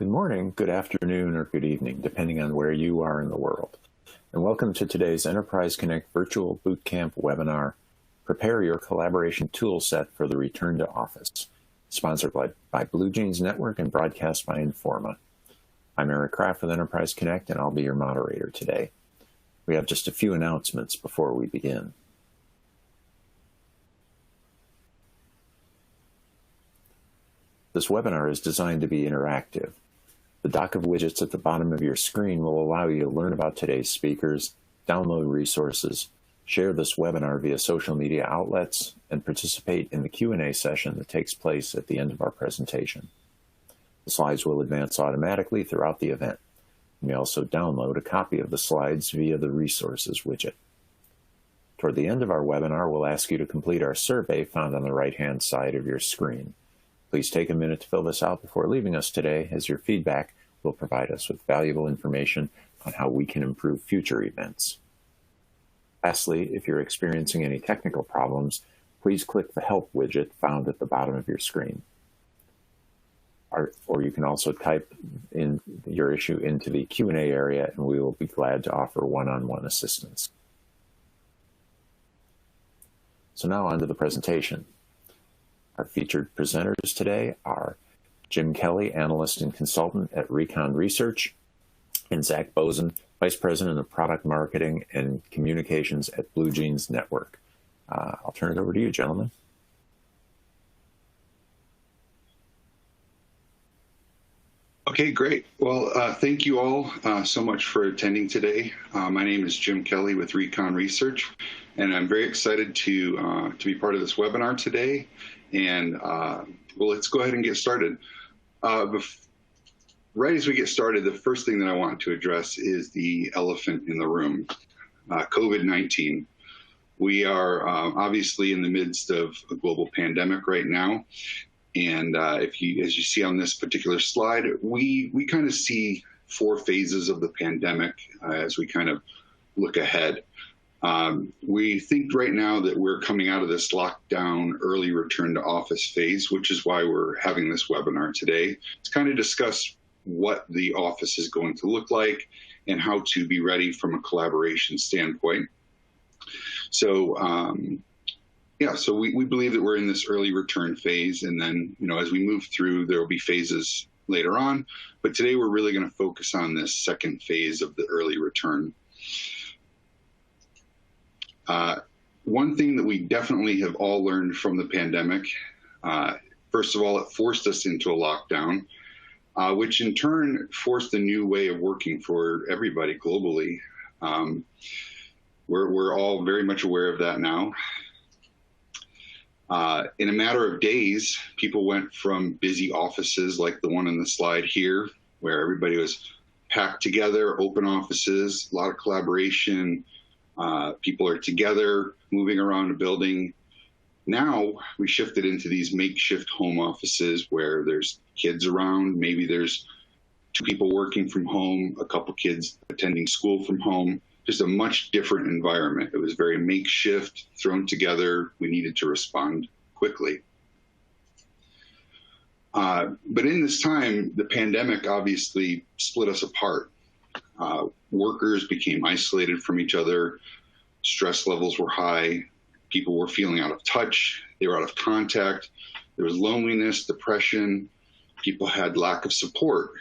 Good morning, good afternoon, or good evening, depending on where you are in the world. And welcome to today's Enterprise Connect Virtual Bootcamp webinar, Prepare Your Collaboration Toolset for the Return to Office, sponsored by Blue Jeans Network and broadcast by Informa. I'm Eric Kraft with Enterprise Connect, and I'll be your moderator today. We have just a few announcements before we begin. This webinar is designed to be interactive. The dock of widgets at the bottom of your screen will allow you to learn about today's speakers, download resources, share this webinar via social media outlets, and participate in the Q&A session that takes place at the end of our presentation. The slides will advance automatically throughout the event. You may also download a copy of the slides via the Resources widget. Toward the end of our webinar, we'll ask you to complete our survey found on the right-hand side of your screen. Please take a minute to fill this out before leaving us today, as your feedback will provide us with valuable information on how we can improve future events. Lastly, if you're experiencing any technical problems, please click the Help widget found at the bottom of your screen. Or you can also type in your issue into the Q&A area, and we will be glad to offer one-on-one assistance. So now on to the presentation. Our featured presenters today are Jim Kelly, Analyst and Consultant at Recon Research, and Zach Bozen, Vice President of Product Marketing and Communications at Blue Jeans Network. I'll turn it over to you, gentlemen. Okay, great. Well, thank you all so much for attending today. My name is Jim Kelly with Recon Research, and I'm very excited to be part of this webinar today. And well, let's go ahead and get started. Right as we get started, the first thing that I want to address is the elephant in the room, COVID-19. We are obviously in the midst of a global pandemic right now. And as you see on this particular slide, we kind of see four phases of the pandemic as we kind of look ahead. We think right now that we're coming out of this lockdown early return to office phase, which is why we're having this webinar today to kind of discuss what the office is going to look like and how to be ready from a collaboration standpoint. So, so we believe that we're in this early return phase, and then, as we move through, there will be phases later on. But today we're really going to focus on this second phase of the early return. One thing that we definitely have all learned from the pandemic, first of all, it forced us into a lockdown, which in turn forced a new way of working for everybody globally. We're all very much aware of that now. In a matter of days, people went from busy offices like the one on the slide here, where everybody was packed together, open offices, a lot of collaboration. People are together, moving around a building. Now we shifted into these makeshift home offices where there's kids around. Maybe there's two people working from home, a couple kids attending school from home. Just a much different environment. It was very makeshift, thrown together. We needed to respond quickly. But in this time, the pandemic obviously split us apart. Workers became isolated from each other. Stress levels were high. People were feeling out of touch. They were out of contact. There was loneliness, depression. People had lack of support.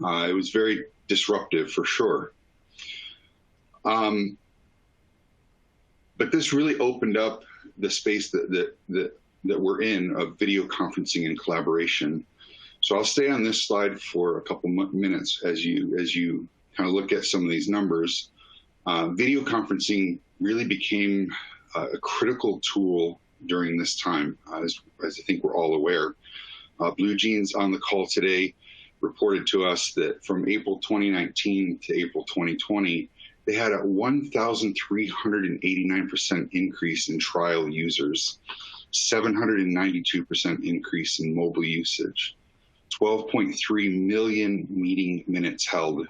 It was very disruptive for sure. But this really opened up the space that we're in of video conferencing and collaboration. So I'll stay on this slide for a couple minutes as you kind of look at some of these numbers. Video conferencing really became a critical tool during this time, as I think we're all aware. Blue Jeans on the call today reported to us that from April 2019 to April 2020, they had a 1,389% increase in trial users, 792% increase in mobile usage, 12.3 million meeting minutes held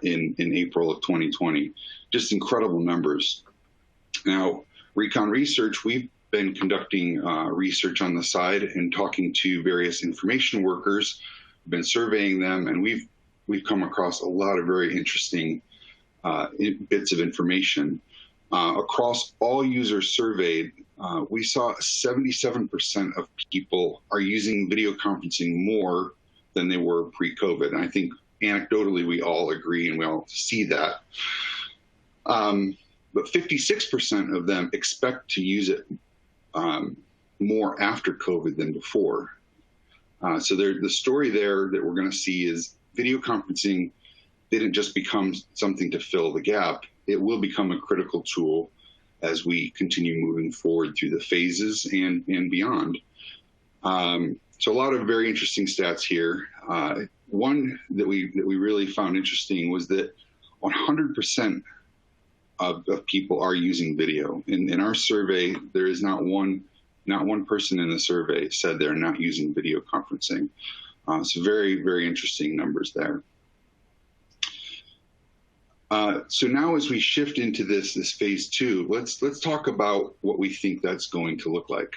in April of 2020. Just incredible numbers. Now, Recon Research, we've been conducting research on the side and talking to various information workers been surveying them, and we've come across a lot of very interesting bits of information. Across all users surveyed, we saw 77% of people are using video conferencing more than they were pre-COVID. And I think anecdotally, we all agree and we all see that. But 56% of them expect to use it more after COVID than before. So the story there that we're going to see is video conferencing didn't just become something to fill the gap. It will become a critical tool as we continue moving forward through the phases and beyond. So a lot of very interesting stats here. One that we really found interesting was that 100% of people are using video. In our survey, there is not one person in the survey said they're not using video conferencing. So very, very interesting numbers there. So now as we shift into this phase two, let's talk about what we think that's going to look like.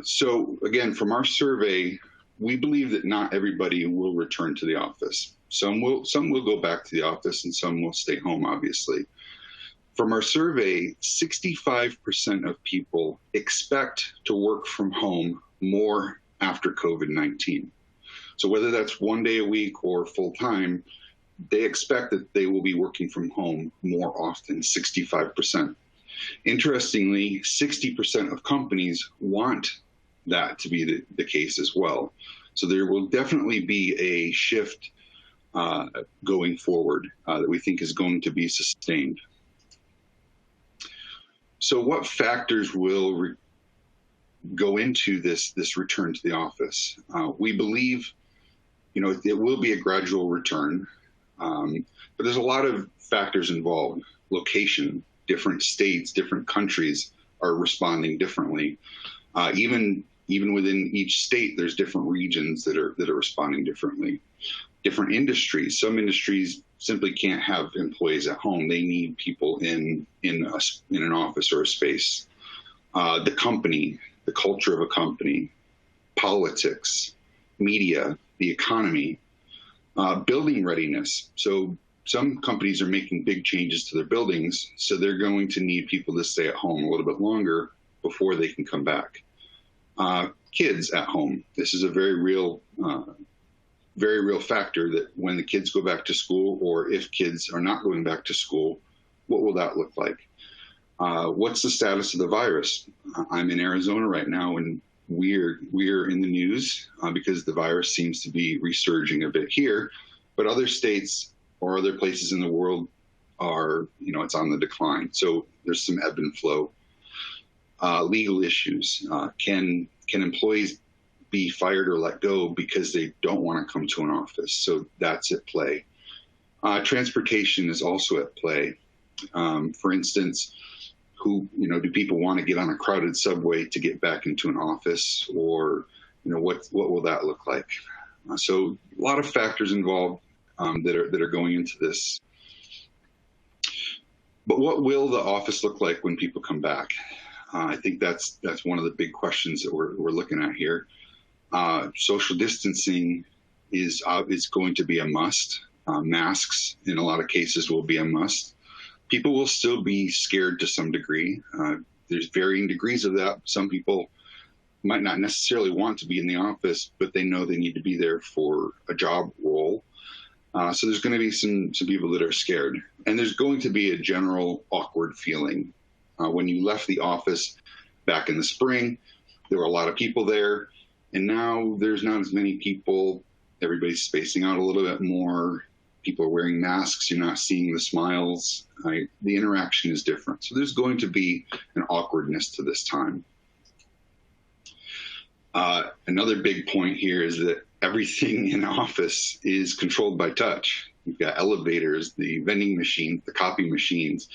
So again, from our survey, we believe that not everybody will return to the office. Some will go back to the office and some will stay home, obviously. From our survey, 65% of people expect to work from home more after COVID-19. So whether that's 1 day a week or full time, they expect that they will be working from home more often, 65%. Interestingly, 60% of companies want that to be the case as well. So there will definitely be a shift going forward that we think is going to be sustained. So what factors will go into this return to the office? We believe, it will be a gradual return, but there's a lot of factors involved. Location, different states, different countries are responding differently. Even within each state, there's different regions that are responding differently. Different industries. Some industries simply can't have employees at home. They need people in an office or a space. The company, the culture of a company, politics, media, the economy, building readiness. So some companies are making big changes to their buildings, so they're going to need people to stay at home a little bit longer before they can come back. Kids at home. This is a very real factor that when the kids go back to school, or if kids are not going back to school, what will that look like? What's the status of the virus? I'm in Arizona right now, and we're in the news because the virus seems to be resurging a bit here, but other states or other places in the world are, it's on the decline. So there's some ebb and flow. Legal issues. Can employees be fired or let go because they don't want to come to an office? So that's at play. Transportation is also at play. For instance, do people want to get on a crowded subway to get back into an office, or what will that look like? So a lot of factors involved that are going into this. But what will the office look like when people come back? I think that's one of the big questions that we're looking at here. Social distancing is going to be a must. Masks, in a lot of cases, will be a must. People will still be scared to some degree. There's varying degrees of that. Some people might not necessarily want to be in the office, but they know they need to be there for a job role. So there's going to be some people that are scared. And there's going to be a general awkward feeling. When you left the office back in the spring, there were a lot of people there. And now there's not as many people. Everybody's spacing out a little bit more. People are wearing masks. You're not seeing the smiles. The interaction is different. So there's going to be an awkwardness to this time. Another big point here is that everything in the office is controlled by touch. You've got elevators, the vending machine, the copy machines,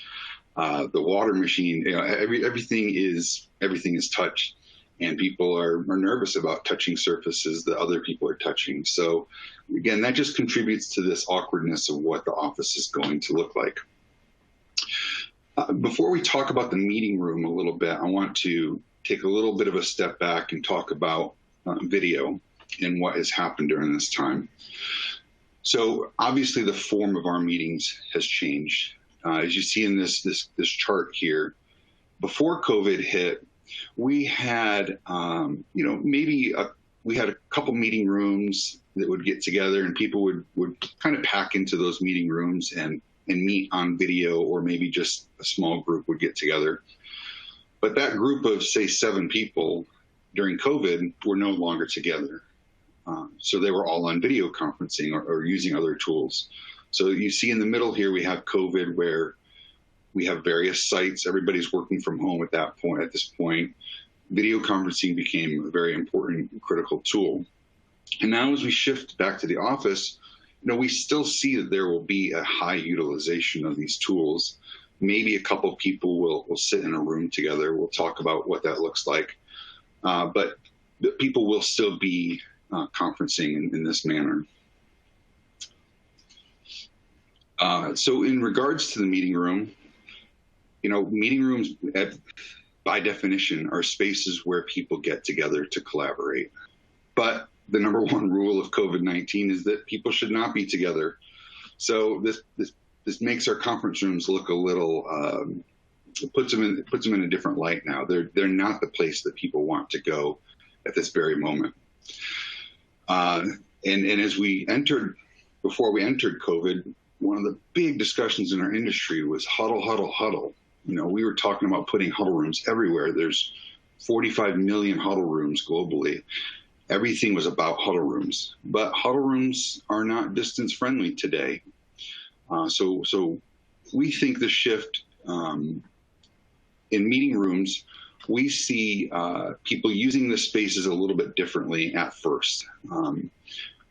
the water machine. Everything is touch. And people are nervous about touching surfaces that other people are touching. So again, that just contributes to this awkwardness of what the office is going to look like. Before we talk about the meeting room a little bit, I want to take a little bit of a step back and talk about video. and what has happened during this time. So obviously the form of our meetings has changed. As you see in this chart here, before COVID hit, we had, we had a couple meeting rooms that would get together, and people would kind of pack into those meeting rooms and meet on video, or maybe just a small group would get together. But that group of, say, 7 people during COVID were no longer together. So they were all on video conferencing or using other tools. So you see in the middle here, we have COVID, where we have various sites. Everybody's working from home at this point. Video conferencing became a very important, critical tool. And now as we shift back to the office, we still see that there will be a high utilization of these tools. Maybe a couple of people will sit in a room together. We'll talk about what that looks like. But the people will still be conferencing in this manner. So in regards to the meeting room, meeting rooms by definition are spaces where people get together to collaborate. But the number one rule of COVID-19 is that people should not be together. So this makes our conference rooms look a little, it puts them in a different light now. They're not the place that people want to go at this very moment. And as before we entered COVID, one of the big discussions in our industry was huddle, huddle, huddle. We were talking about putting huddle rooms everywhere. There's 45 million huddle rooms globally. Everything was about huddle rooms, but huddle rooms are not distance friendly today. So we think the shift in meeting rooms, we see people using the spaces a little bit differently at first.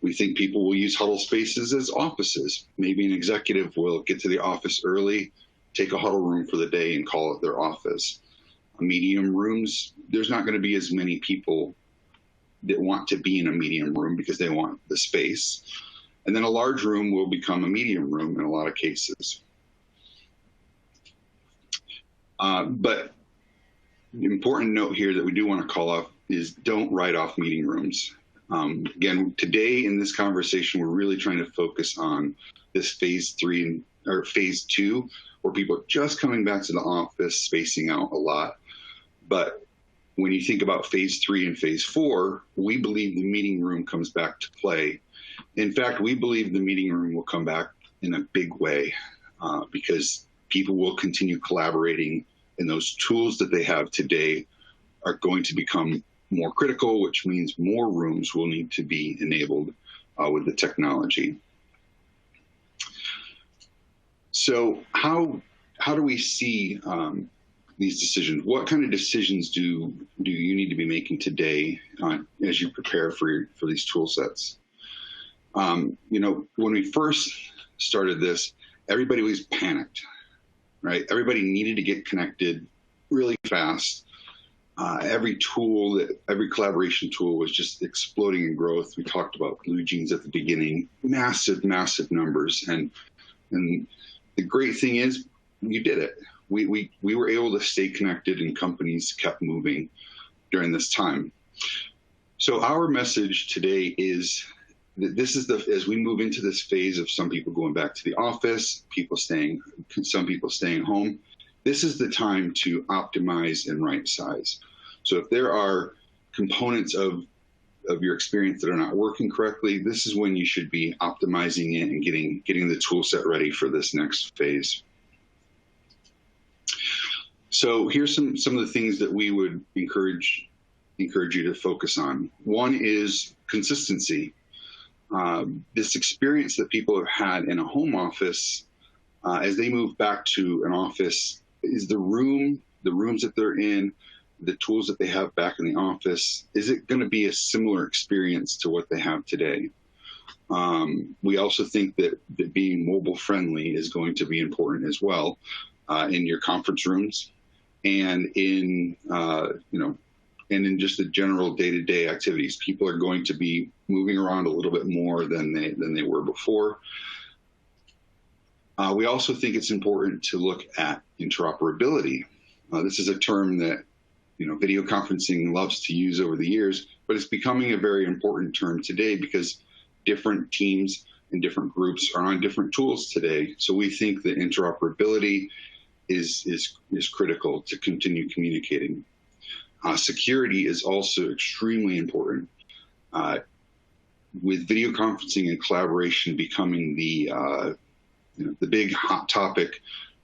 We think people will use huddle spaces as offices. Maybe an executive will get to the office early, take a huddle room for the day, and call it their office. Medium rooms, there's not going to be as many people that want to be in a medium room because they want the space. And then a large room will become a medium room in a lot of cases. But the important note here that we do want to call off is don't write off meeting rooms. Again, today in this conversation, we're really trying to focus on this phase 3 or phase 2, where people are just coming back to the office, spacing out a lot. But when you think about phase 3 and phase 4, we believe the meeting room comes back to play. In fact, we believe the meeting room will come back in a big way because people will continue collaborating, and those tools that they have today are going to become more critical, which means more rooms will need to be enabled with the technology. So how do we see these decisions? What kind of decisions do you need to be making today as you prepare for these tool sets? When we first started this, everybody was panicked, right? Everybody needed to get connected really fast. Every collaboration tool was just exploding in growth. We talked about blue jeans at the beginning, massive, massive numbers. And the great thing is you did it. We were able to stay connected, and companies kept moving during this time. So our message today is that as we move into this phase of some people going back to the office, some people staying home, this is the time to optimize and right size. So if there are components of your experience that are not working correctly, this is when you should be optimizing it and getting the tool set ready for this next phase. So here's some of the things that we would encourage you to focus on. One is consistency. This experience that people have had in a home office, as they move back to an office, is the rooms that they're in, the tools that they have back in the office, is it going to be a similar experience to what they have today? We also think that being mobile friendly is going to be important as well in your conference rooms and in just the general day-to-day activities. People are going to be moving around a little bit more than they were before. We also think it's important to look at interoperability. This is a term that video conferencing loves to use over the years, but it's becoming a very important term today because different teams and different groups are on different tools today. So we think that interoperability is critical to continue communicating. Security is also extremely important. With video conferencing and collaboration becoming the big hot topic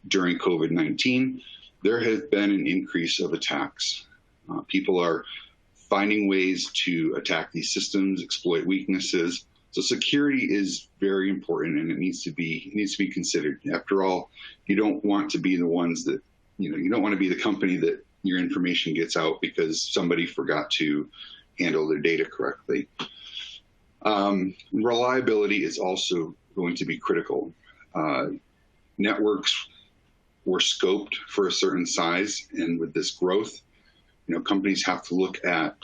during COVID-19, there has been an increase of attacks. People are finding ways to attack these systems, exploit weaknesses. So security is very important, and it needs to be considered. After all, you don't want to be the ones that, you don't want to be the company that your information gets out because somebody forgot to handle their data correctly. Reliability is also going to be critical. Networks were scoped for a certain size, and with this growth, companies have to look at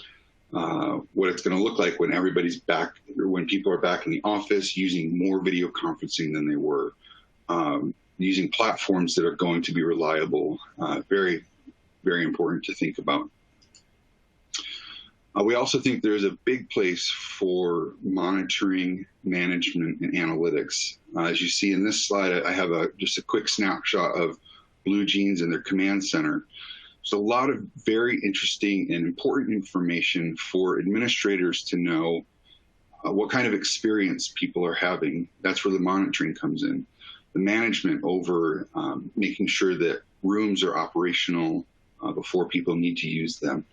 what it's going to look like when everybody's back, or when people are back in the office using more video conferencing than they were, using platforms that are going to be reliable. Very, very important to think about. We also think there's a big place for monitoring, management, and analytics. As you see in this slide, I have just a quick snapshot of Blue Jeans and their command center. There's a lot of very interesting and important information for administrators to know what kind of experience people are having. That's where the monitoring comes in. The management over making sure that rooms are operational before people need to use them.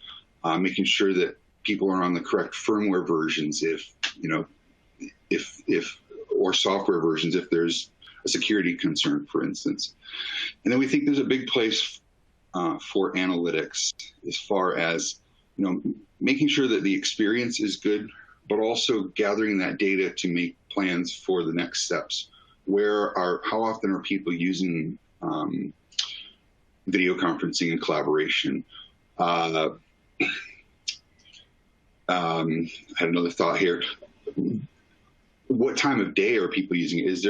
Making sure that people are on the correct firmware versions or software versions if there's a security concern, for instance. And then we think there's a big place for analytics as far as making sure that the experience is good, but also gathering that data to make plans for the next steps. How often are people using video conferencing and collaboration? I had another thought here. What time of day are people using it?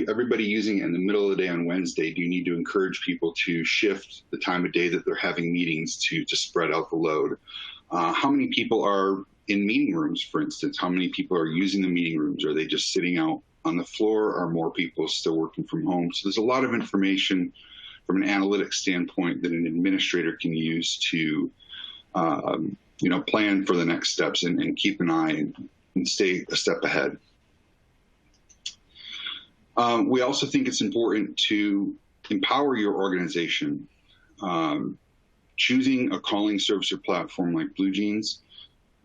Everybody using it in the middle of the day on Wednesday? Do you need to encourage people to shift the time of day that they're having meetings to spread out the load? How many people are in meeting rooms, for instance? How many people are using the meeting rooms? Are they just sitting out on the floor? Are more people still working from home? So there's a lot of information from an analytics standpoint that an administrator can use to plan for the next steps and keep an eye and stay a step ahead. We also think it's important to empower your organization. Choosing a calling service or platform like Blue Jeans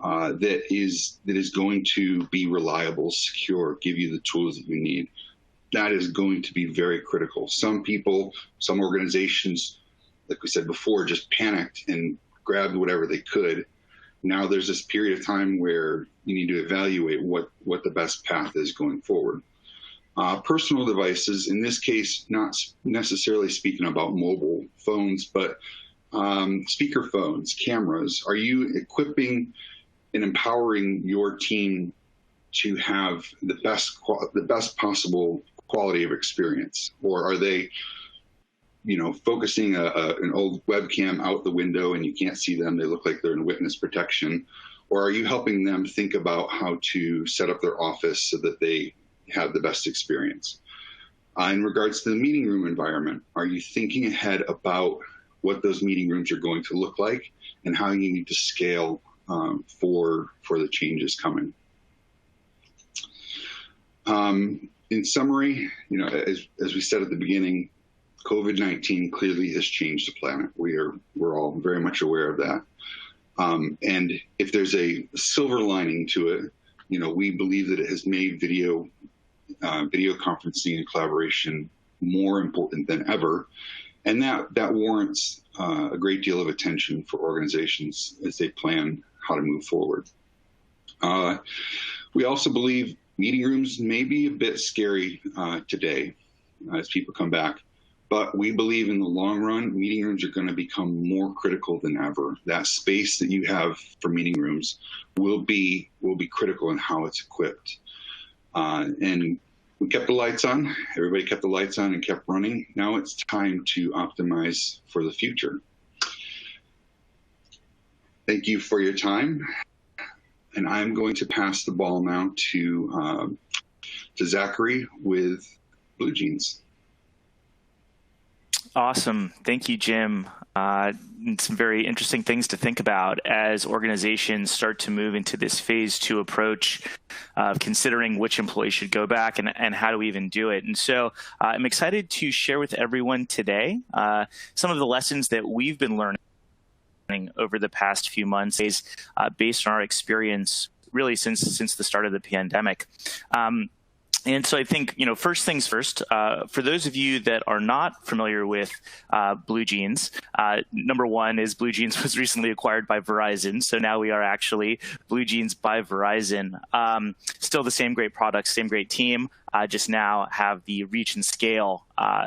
that is going to be reliable, secure, give you the tools that you need. That is going to be very critical. Some organizations, like we said before, just panicked and grabbed whatever they could. Now there's this period of time where you need to evaluate what the best path is going forward. Personal devices, in this case, not necessarily speaking about mobile phones, but speaker phones, cameras. Are you equipping and empowering your team to have the best possible quality of experience? Or are they focusing an old webcam out the window and you can't see them, they look like they're in witness protection? Or are you helping them think about how to set up their office so that they have the best experience? In regards to the meeting room environment, are you thinking ahead about what those meeting rooms are going to look like and how you need to scale for the changes coming? In summary, as we said at the beginning, COVID-19 clearly has changed the planet. We're all very much aware of that. And if there's a silver lining to it, we believe that it has made video conferencing and collaboration more important than ever. And that warrants a great deal of attention for organizations as they plan how to move forward. We also believe meeting rooms may be a bit scary today as people come back. But we believe in the long run, meeting rooms are going to become more critical than ever. That space that you have for meeting rooms will be critical in how it's equipped. And we kept the lights on. Everybody kept the lights on and kept running. Now it's time to optimize for the future. Thank you for your time. And I'm going to pass the ball now to Zachary with Blue Jeans. Awesome. Thank you, Jim. Some very interesting things to think about as organizations start to move into this phase 2 approach of considering which employees should go back and how do we even do it. And so I'm excited to share with everyone today some of the lessons that we've been learning over the past few months based on our experience really since the start of the pandemic. And so I think, first things first, for those of you that are not familiar with Blue Jeans, number one is Blue Jeans was recently acquired by Verizon. So now we are actually Blue Jeans by Verizon. Still the same great products, same great team, just now have the reach and scale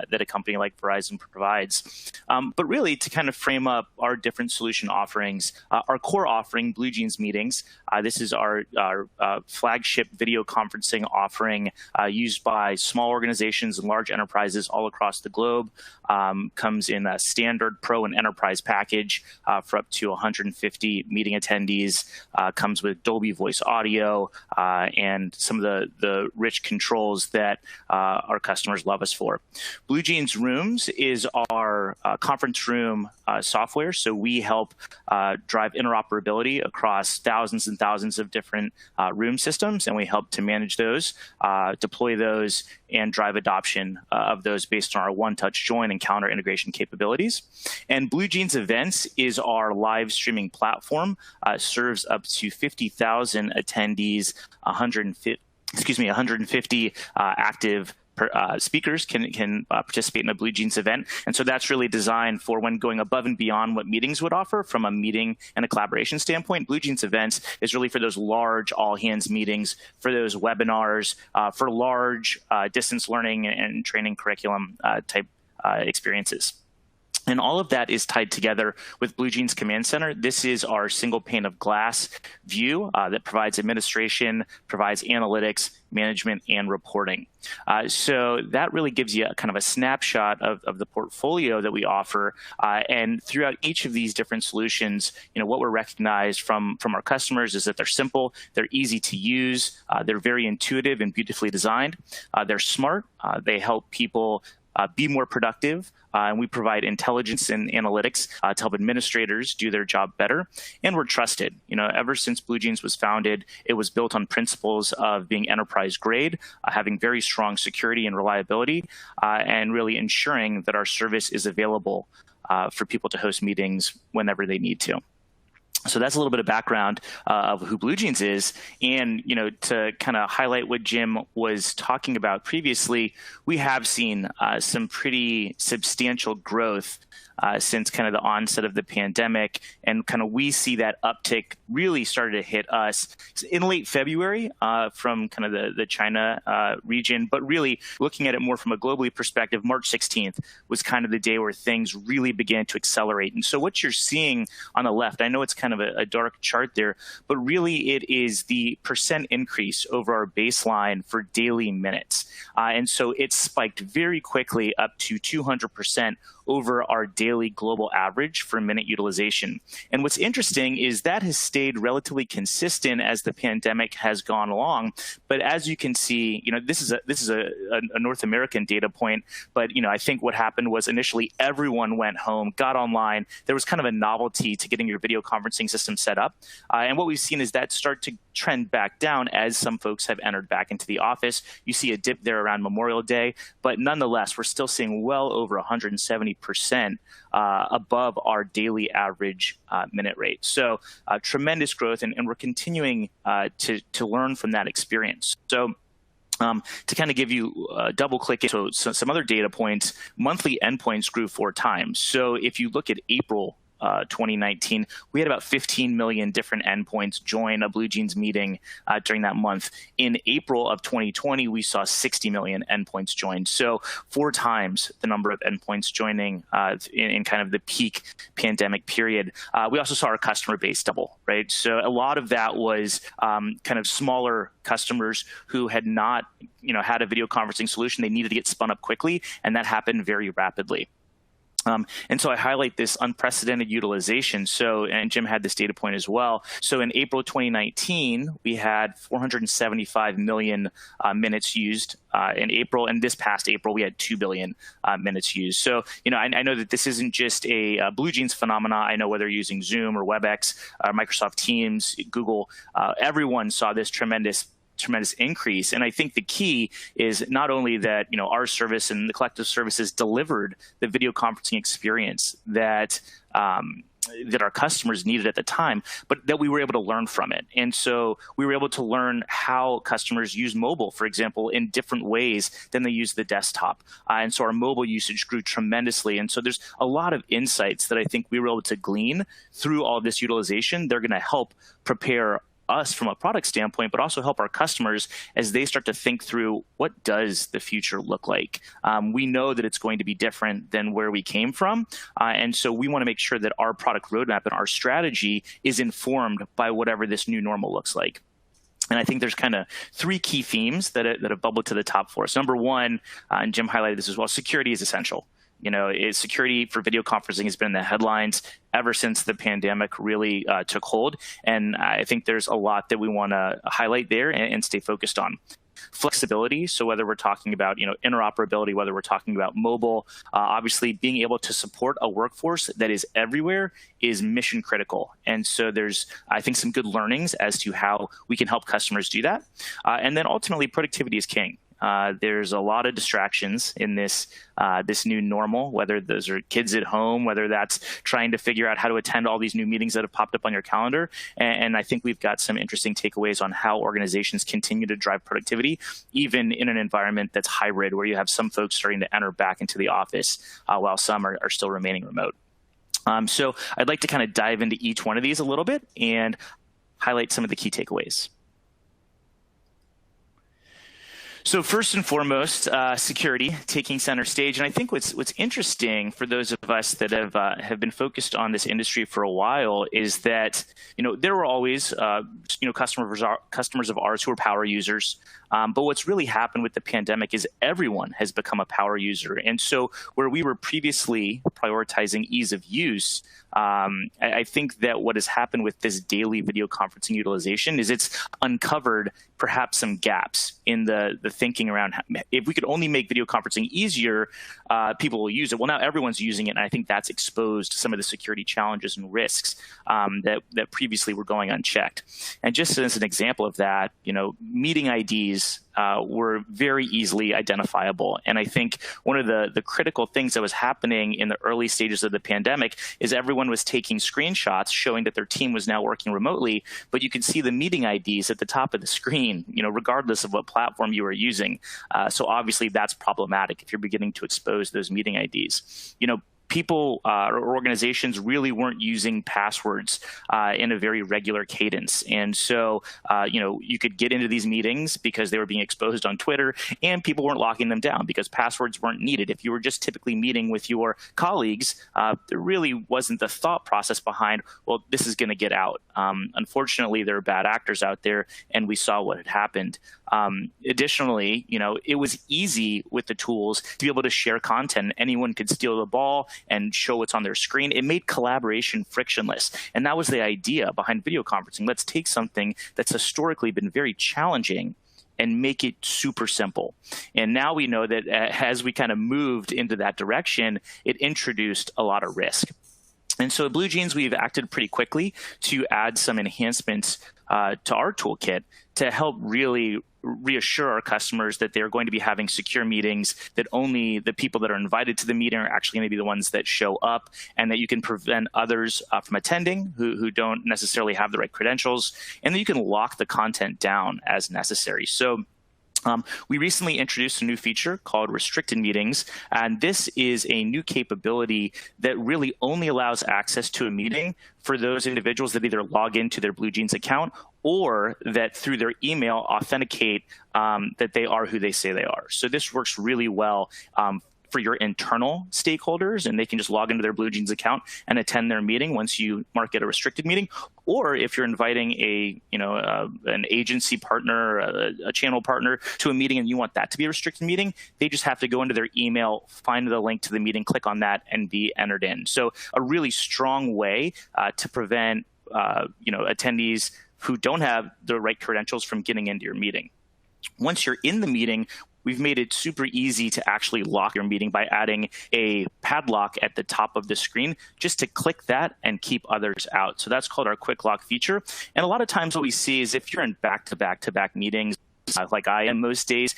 that a company like Verizon provides. But really, to kind of frame up our different solution offerings, our core offering, Blue Jeans Meetings, this is our flagship video conferencing offering used by small organizations and large enterprises all across the globe. Comes in a standard pro and enterprise package for up to 150 meeting attendees. Comes with Dolby Voice audio and some of the rich controls that our customers love us for. Blue Jeans Rooms is our conference room software. So we help drive interoperability across thousands and thousands of different room systems, and we help to manage those, deploy those, and drive adoption of those based on our one-touch join and calendar integration capabilities. And Blue Jeans Events is our live streaming platform, serves up to 50,000 attendees, 150 active speakers can participate in a Blue Jeans event. And so that's really designed for when going above and beyond what meetings would offer from a meeting and a collaboration standpoint. Blue Jeans events is really for those large all hands meetings, for those webinars, for large distance learning and training curriculum type experiences. And all of that is tied together with Blue Jeans Command Center. This is our single pane of glass view that provides administration, provides analytics, management, and reporting. So that really gives you kind of a snapshot of the portfolio that we offer. And throughout each of these different solutions, what we're recognized from our customers is that they're simple, they're easy to use, they're very intuitive and beautifully designed, they're smart, they help people be more productive, and we provide intelligence and analytics to help administrators do their job better. And we're trusted. Ever since Blue Jeans was founded, it was built on principles of being enterprise grade, having very strong security and reliability, and really ensuring that our service is available for people to host meetings whenever they need to. So that's a little bit of background of who Blue Jeans is. And, to kind of highlight what Jim was talking about previously, we have seen some pretty substantial growth since kind of the onset of the pandemic. And kind of we see that uptick really started to hit us in late February from kind of the China region. But really looking at it more from a globally perspective, March 16th was kind of the day where things really began to accelerate. And so what you're seeing on the left, I know it's kind of a dark chart there, but really it is the percent increase over our baseline for daily minutes. And so it spiked very quickly up to 200% over our daily global average for minute utilization. And what's interesting is that has stayed relatively consistent as the pandemic has gone along. But as you can see, this is a North American data point. But I think what happened was initially everyone went home, got online. There was kind of a novelty to getting your video conferencing system set up. And what we've seen is that start to trend back down as some folks have entered back into the office. You see a dip there around Memorial Day, but nonetheless, we're still seeing well over 170% above our daily average minute rate. So tremendous growth, and we're continuing to learn from that experience. So to kind of give you double click into some other data points, monthly endpoints grew 4 times. So if you look at April 2019, we had about 15 million different endpoints join a Blue Jeans meeting during that month. In April of 2020, we saw 60 million endpoints join. So 4 times the number of endpoints joining in kind of the peak pandemic period. We also saw our customer base double, right? So a lot of that was kind of smaller customers who had not, had a video conferencing solution. They needed to get spun up quickly, and that happened very rapidly. And so I highlight this unprecedented utilization. So, and Jim had this data point as well. So in April 2019, we had 475 million minutes used in April. And this past April, we had 2 billion minutes used. So, I know that this isn't just a BlueJeans phenomena. I know whether you're using Zoom or WebEx, Microsoft Teams, Google, everyone saw this tremendous increase. And I think the key is not only that, our service and the collective services delivered the video conferencing experience that our customers needed at the time, but that we were able to learn from it. And so we were able to learn how customers use mobile, for example, in different ways than they use the desktop. And so our mobile usage grew tremendously. And so there's a lot of insights that I think we were able to glean through all of this utilization. They're going to help prepare us from a product standpoint, but also help our customers as they start to think through what does the future look like. We know that it's going to be different than where we came from. And so we want to make sure that our product roadmap and our strategy is informed by whatever this new normal looks like. And I think there's kind of 3 key themes that have bubbled to the top for us. Number one, and Jim highlighted this as well, security is essential. Security for video conferencing has been in the headlines ever since the pandemic really took hold. And I think there's a lot that we want to highlight there and stay focused on. Flexibility, so whether we're talking about interoperability, whether we're talking about mobile, obviously being able to support a workforce that is everywhere is mission critical. And so there's, I think, some good learnings as to how we can help customers do that. And then ultimately, productivity is king. There's a lot of distractions in this new normal, whether those are kids at home, whether that's trying to figure out how to attend all these new meetings that have popped up on your calendar. And I think we've got some interesting takeaways on how organizations continue to drive productivity, even in an environment that's hybrid, where you have some folks starting to enter back into the office while some are still remaining remote. So I'd like to kind of dive into each one of these a little bit and highlight some of the key takeaways. So first and foremost, security taking center stage. And I think what's interesting for those of us that have been focused on this industry for a while is that, there were always, customers of ours who were power users. But what's really happened with the pandemic is everyone has become a power user. And so where we were previously prioritizing ease of use, I think that what has happened with this daily video conferencing utilization is it's uncovered perhaps some gaps in the thinking around if we could only make video conferencing easier, people will use it. Well, now everyone's using it, and I think that's exposed some of the security challenges and risks that previously were going unchecked. And just as an example of that, meeting IDs were very easily identifiable. And I think one of the critical things that was happening in the early stages of the pandemic is everyone was taking screenshots showing that their team was now working remotely, but you could see the meeting IDs at the top of the screen, regardless of what platform you were using. So obviously that's problematic if you're beginning to expose those meeting IDs. People or organizations really weren't using passwords in a very regular cadence. And so, you could get into these meetings because they were being exposed on Twitter, and people weren't locking them down because passwords weren't needed. If you were just typically meeting with your colleagues, there really wasn't the thought process behind, well, this is going to get out. Unfortunately, there are bad actors out there, and we saw what had happened. Additionally, it was easy with the tools to be able to share content. Anyone could steal the ball and show what's on their screen. It made collaboration frictionless. And that was the idea behind video conferencing. Let's take something that's historically been very challenging and make it super simple. And now we know that as we kind of moved into that direction, it introduced a lot of risk. And so at BlueJeans, we've acted pretty quickly to add some enhancements to our toolkit to help really reassure our customers that they're going to be having secure meetings, that only the people that are invited to the meeting are actually going to be the ones that show up, and that you can prevent others from attending who don't necessarily have the right credentials, and that you can lock the content down as necessary. So we recently introduced a new feature called restricted meetings, and this is a new capability that really only allows access to a meeting for those individuals that either log into their BlueJeans account or that through their email authenticate that they are who they say they are. So this works really well for your internal stakeholders, and they can just log into their BlueJeans account and attend their meeting once you mark it a restricted meeting. Or if you're inviting an agency partner, a channel partner to a meeting and you want that to be a restricted meeting, they just have to go into their email, find the link to the meeting, click on that, and be entered in. So a really strong way to prevent attendees who don't have the right credentials from getting into your meeting. Once you're in the meeting, we've made it super easy to actually lock your meeting by adding a padlock at the top of the screen, just to click that and keep others out. So that's called our quick lock feature. And a lot of times what we see is if you're in back-to-back meetings, like I am most days,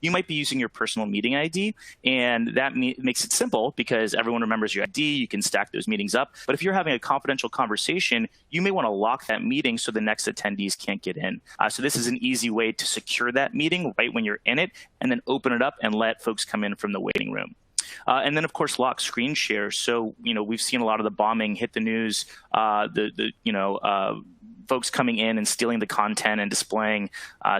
you might be using your personal meeting ID, and that makes it simple because everyone remembers your ID. You can stack those meetings up. But if you're having a confidential conversation, you may want to lock that meeting so the next attendees can't get in. So this is an easy way to secure that meeting right when you're in it, and then open it up and let folks come in from the waiting room. And then, of course, lock screen share. So, we've seen a lot of the bombing hit the news, folks coming in and stealing the content and displaying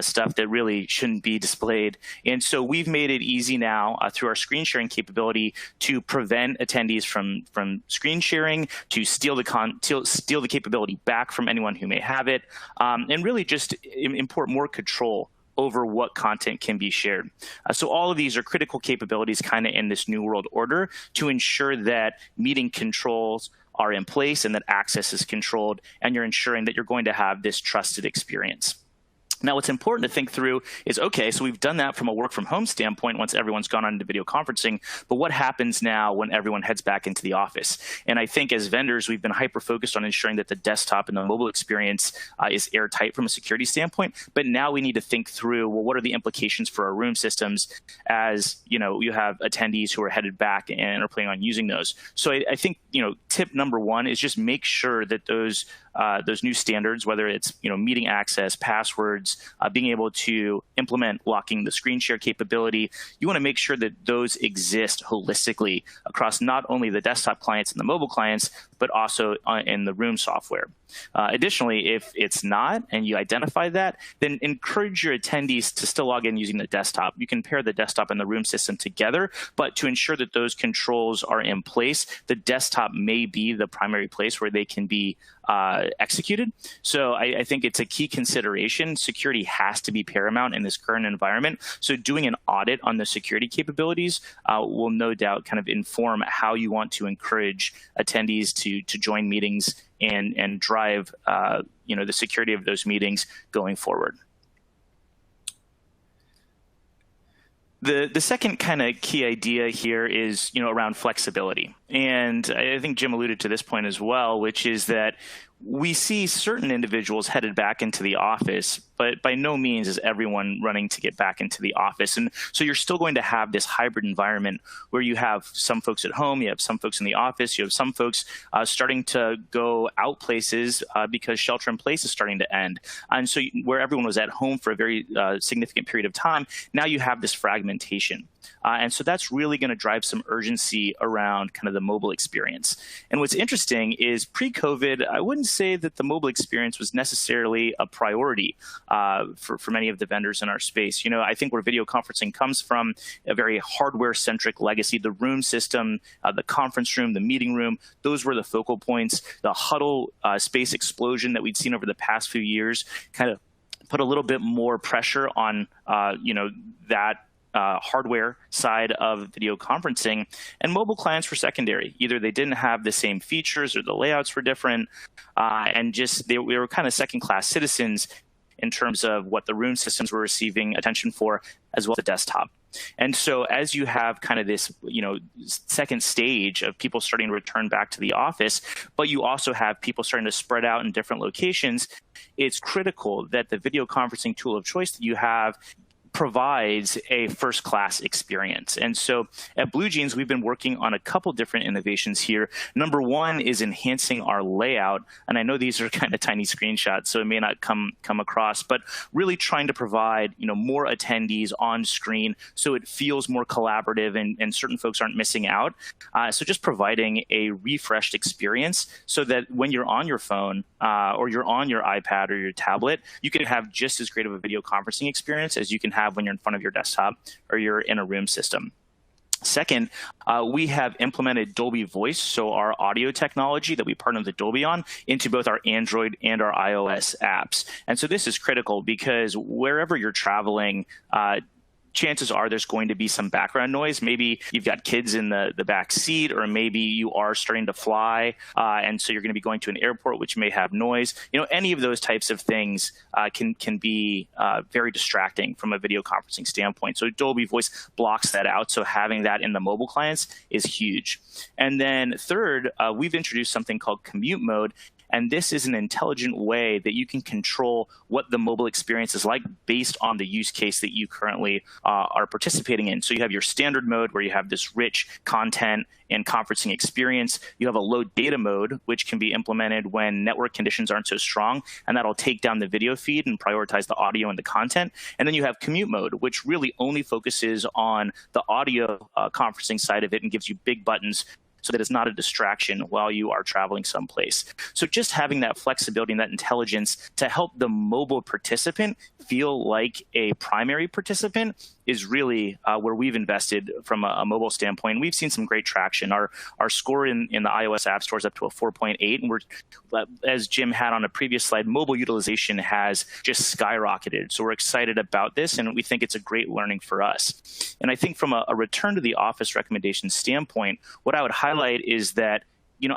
stuff that really shouldn't be displayed. And so we've made it easy now through our screen sharing capability to prevent attendees from screen sharing, to steal the capability back from anyone who may have it, and really just import more control over what content can be shared. So all of these are critical capabilities kind of in this new world order to ensure that meeting controls are in place and that access is controlled, and you're ensuring that you're going to have this trusted experience. Now, what's important to think through is, okay, so we've done that from a work from home standpoint once everyone's gone on to video conferencing, but what happens now when everyone heads back into the office? And I think as vendors, we've been hyper-focused on ensuring that the desktop and the mobile experience is airtight from a security standpoint, but now we need to think through, well, what are the implications for our room systems as, you have attendees who are headed back and are planning on using those. So I think, tip number one is just make sure that those new standards, whether it's meeting access, passwords, being able to implement locking the screen share capability, you want to make sure that those exist holistically across not only the desktop clients and the mobile clients, but also in the room software. Additionally, if it's not and you identify that, then encourage your attendees to still log in using the desktop. You can pair the desktop and the room system together, but to ensure that those controls are in place, the desktop may be the primary place where they can be executed. So I think it's a key consideration. Security has to be paramount in this current environment. So doing an audit on the security capabilities will no doubt kind of inform how you want to encourage attendees to join meetings and drive the security of those meetings going forward. The second kind of key idea here is around flexibility. And I think Jim alluded to this point as well, which is that we see certain individuals headed back into the office, but by no means is everyone running to get back into the office. And so you're still going to have this hybrid environment where you have some folks at home, you have some folks in the office, you have some folks starting to go out places because shelter in place is starting to end. And so where everyone was at home for a very significant period of time, now you have this fragmentation. And so that's really going to drive some urgency around kind of the mobile experience. And what's interesting is pre-COVID, I wouldn't say that the mobile experience was necessarily a priority for many of the vendors in our space. I think where video conferencing comes from, a very hardware-centric legacy, the room system, the conference room, the meeting room, those were the focal points. The huddle space explosion that we'd seen over the past few years kind of put a little bit more pressure on, that hardware side of video conferencing, and mobile clients were secondary. Either they didn't have the same features or the layouts were different, and we were kind of second-class citizens in terms of what the room systems were receiving attention for, as well as the desktop. And so as you have kind of this, second stage of people starting to return back to the office, but you also have people starting to spread out in different locations, it's critical that the video conferencing tool of choice that you have provides a first-class experience. And so at BlueJeans, we've been working on a couple different innovations here. Number one is enhancing our layout. And I know these are kind of tiny screenshots, so it may not come across, but really trying to provide, more attendees on screen so it feels more collaborative and certain folks aren't missing out. So just providing a refreshed experience so that when you're on your phone or you're on your iPad or your tablet, you can have just as great of a video conferencing experience as you can have when you're in front of your desktop or you're in a room system. Second, we have implemented Dolby Voice, so our audio technology that we partner with Dolby on, into both our Android and our iOS apps. And so this is critical because wherever you're traveling, chances are there's going to be some background noise. Maybe you've got kids in the back seat, or maybe you are starting to fly, and so you're going to be going to an airport which may have noise. Any of those types of things can be very distracting from a video conferencing standpoint. So Dolby Voice blocks that out. So having that in the mobile clients is huge. And then third, we've introduced something called commute mode. And this is an intelligent way that you can control what the mobile experience is like based on the use case that you currently are participating in. So you have your standard mode where you have this rich content and conferencing experience. You have a low data mode, which can be implemented when network conditions aren't so strong, and that'll take down the video feed and prioritize the audio and the content. And then you have commute mode, which really only focuses on the audio conferencing side of it and gives you big buttons so that it's not a distraction while you are traveling someplace. So just having that flexibility and that intelligence to help the mobile participant feel like a primary participant is really where we've invested from a mobile standpoint. We've seen some great traction. Our score in the iOS App Store is up to a 4.8, and we're, as Jim had on a previous slide, mobile utilization has just skyrocketed. So we're excited about this, and we think it's a great learning for us. And I think from a return to the office recommendation standpoint, what I would highlight is that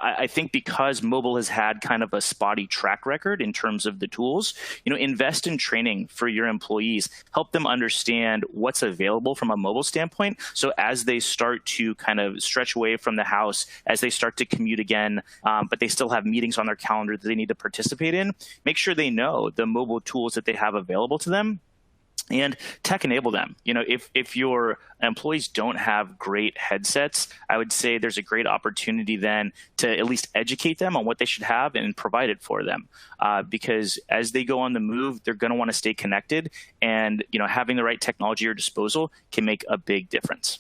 I think because mobile has had kind of a spotty track record in terms of the tools, invest in training for your employees, help them understand what's available from a mobile standpoint. So as they start to kind of stretch away from the house, as they start to commute again, but they still have meetings on their calendar that they need to participate in, make sure they know the mobile tools that they have available to them. And tech enable them. If your employees don't have great headsets, I would say there's a great opportunity then to at least educate them on what they should have and provide it for them. Because as they go on the move, they're going to want to stay connected, and having the right technology at your disposal can make a big difference.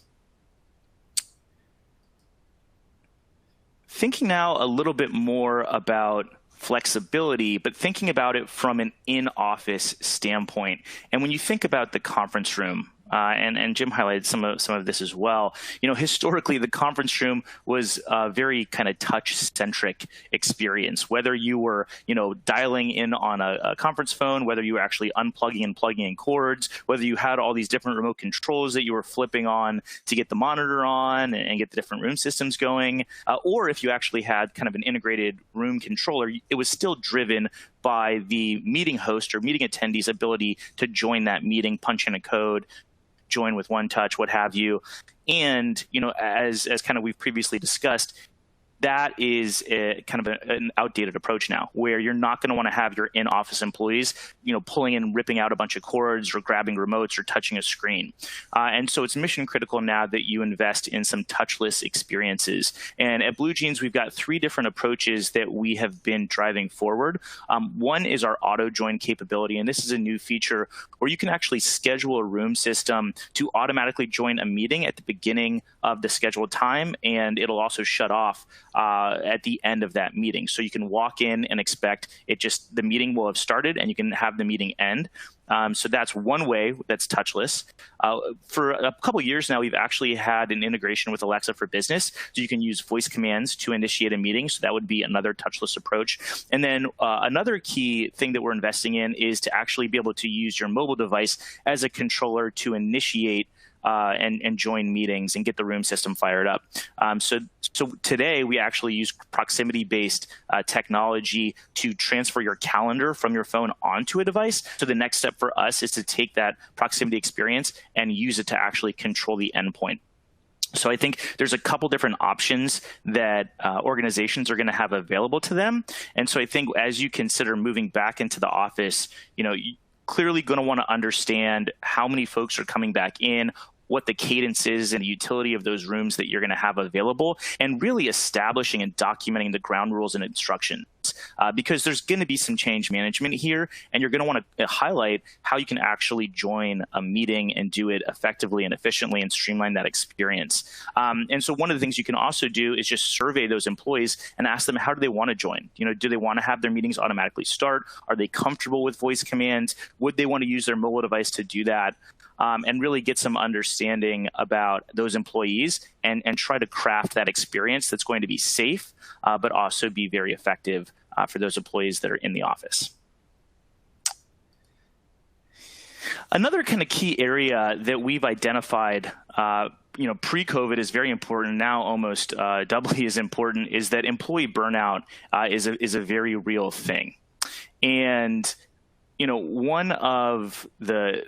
Thinking now a little bit more about flexibility, but thinking about it from an in-office standpoint. And when you think about the conference room, and Jim highlighted some of this as well. Historically, the conference room was a very kind of touch-centric experience. Whether you were, dialing in on a conference phone, whether you were actually unplugging and plugging in cords, whether you had all these different remote controls that you were flipping on to get the monitor on and get the different room systems going, or if you actually had kind of an integrated room controller, it was still driven by the meeting host or meeting attendee's ability to join that meeting, punch in a code, join with one touch, what have you. And, as kind of we've previously discussed, that is kind of an outdated approach now, where you're not going to want to have your in-office employees, pulling and ripping out a bunch of cords or grabbing remotes or touching a screen. And so it's mission critical now that you invest in some touchless experiences. And at Blue Jeans, we've got 3 different approaches that we have been driving forward. One is our auto join capability, and this is a new feature where you can actually schedule a room system to automatically join a meeting at the beginning of the scheduled time, and it'll also shut off at the end of that meeting. So you can walk in and expect the meeting will have started, and you can have the meeting end. So that's one way that's touchless. For a couple of years now, we've actually had an integration with Alexa for Business. So you can use voice commands to initiate a meeting. So that would be another touchless approach. And then another key thing that we're investing in is to actually be able to use your mobile device as a controller to initiate and join meetings and get the room system fired up. So today we actually use proximity-based technology to transfer your calendar from your phone onto a device. So the next step for us is to take that proximity experience and use it to actually control the endpoint. So I think there's a couple different options that organizations are going to have available to them. And so I think as you consider moving back into the office, you're clearly going to want to understand how many folks are coming back in, what the cadence is and the utility of those rooms that you're going to have available, and really establishing and documenting the ground rules and instructions. Because there's going to be some change management here, and you're going to want to highlight how you can actually join a meeting and do it effectively and efficiently and streamline that experience. And so one of the things you can also do is just survey those employees and ask them, how do they want to join? Do they want to have their meetings automatically start? Are they comfortable with voice commands? Would they want to use their mobile device to do that? and really get some understanding about those employees and try to craft that experience that's going to be safe, but also be very effective for those employees that are in the office. Another kind of key area that we've identified pre-COVID is very important, now almost doubly as important, is that employee burnout is a very real thing. And one of the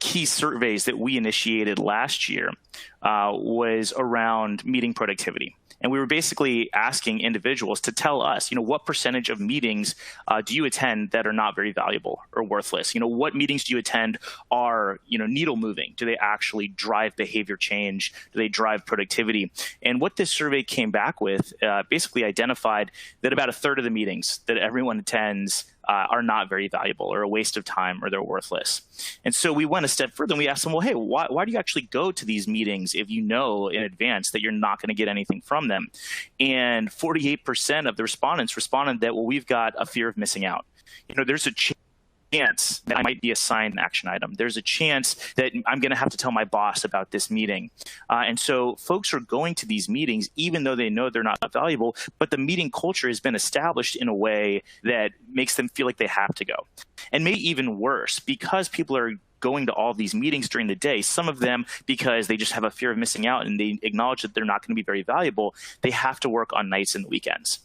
key surveys that we initiated last year was around meeting productivity. And we were basically asking individuals to tell us, what percentage of meetings do you attend that are not very valuable or worthless? What meetings do you attend are, needle moving? Do they actually drive behavior change? Do they drive productivity? And what this survey came back with basically identified that about a third of the meetings that everyone attends are not very valuable or a waste of time or they're worthless. And so we went a step further and we asked them, well, hey, why do you actually go to these meetings if you know in advance that you're not going to get anything from them? And 48% of the respondents responded that, well, we've got a fear of missing out. There's a chance that I might be assigned an action item. There's a chance that I'm going to have to tell my boss about this meeting. And so folks are going to these meetings even though they know they're not valuable, but the meeting culture has been established in a way that makes them feel like they have to go. And maybe even worse, because people are going to all these meetings during the day, some of them because they just have a fear of missing out and they acknowledge that they're not going to be very valuable, they have to work on nights and weekends.